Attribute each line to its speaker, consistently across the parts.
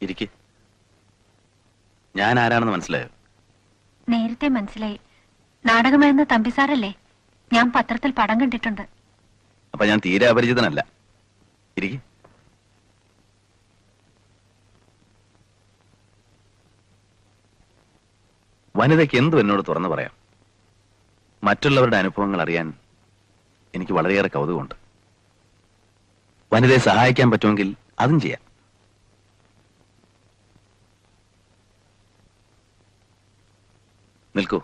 Speaker 1: ഇരിക്ക്. ഞാൻ ആരാണെന്ന് മനസ്സിലായോ?
Speaker 2: നേരത്തെ മനസ്സിലായി. നാടകമെഴുന്ന തമ്പിസാറല്ലേ? ഞാൻ പത്രത്തിൽ പടം കണ്ടിട്ടുണ്ട്.
Speaker 1: അപ്പൊ ഞാൻ തീരെ അപരിചിതനല്ല. ഇരിക്ക്. വനിതയ്ക്ക് എന്തും എന്നോട് തുറന്നു പറയാം. മറ്റുള്ളവരുടെ അനുഭവങ്ങൾ അറിയാൻ എനിക്ക് വളരെയേറെ കൗതുകമുണ്ട്. വനിതയെ സഹായിക്കാൻ പറ്റുമെങ്കിൽ അതും ചെയ്യാം. നിൽക്കൂ.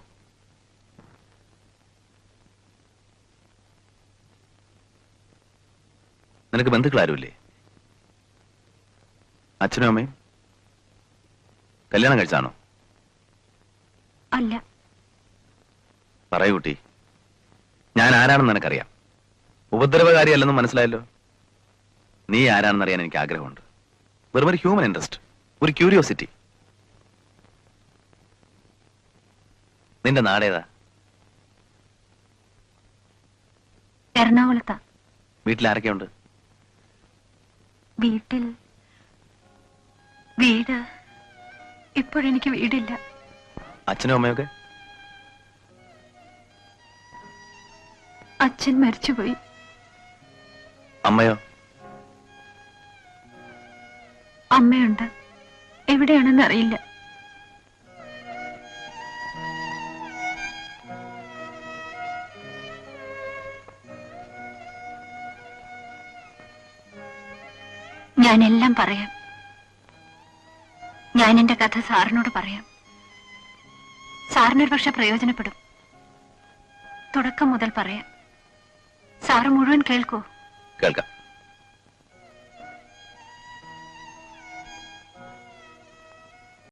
Speaker 1: നിനക്ക് ബന്ധുക്കളാരുമില്ലേ? അച്ഛനും അമ്മയും? കല്യാണം കഴിച്ചാണോ?
Speaker 2: അല്ല.
Speaker 1: പറയൂ കുട്ടി, ഞാൻ ആരാണെന്ന് നിനക്കറിയാം. ഉപദ്രവകാരിയല്ലെന്ന് മനസ്സിലായല്ലോ. നീ ആരാണെന്നറിയാൻ എനിക്ക് ആഗ്രഹമുണ്ട്. വെറും ഒരു ഹ്യൂമൻ ഇൻട്രസ്റ്റ്, ഒരു ക്യൂരിയോസിറ്റി. നിന്റെ നാടേതാ?
Speaker 2: എറണാകുളത്താ.
Speaker 1: വീട്ടിൽ ആരൊക്കെയുണ്ട്?
Speaker 2: വീട് ഇപ്പോഴെനിക്ക് വീടില്ല.
Speaker 1: അച്ഛനും അമ്മയൊക്കെ?
Speaker 2: അച്ഛൻ മരിച്ചുപോയി.
Speaker 1: അമ്മയോ?
Speaker 2: അമ്മയുണ്ട്, എവിടെയാണെന്ന് അറിയില്ല. ഞാനെല്ലാം പറയാം. ഞാൻ എന്റെ കഥ സാറിനോട് പറയാം. സാറിനൊരു പക്ഷെ പ്രയോജനപ്പെടും. തുടക്കം മുതൽ പറയാം. സാറ് മുഴുവൻ കേൾക്കൂ.
Speaker 1: കേൾക്കാം.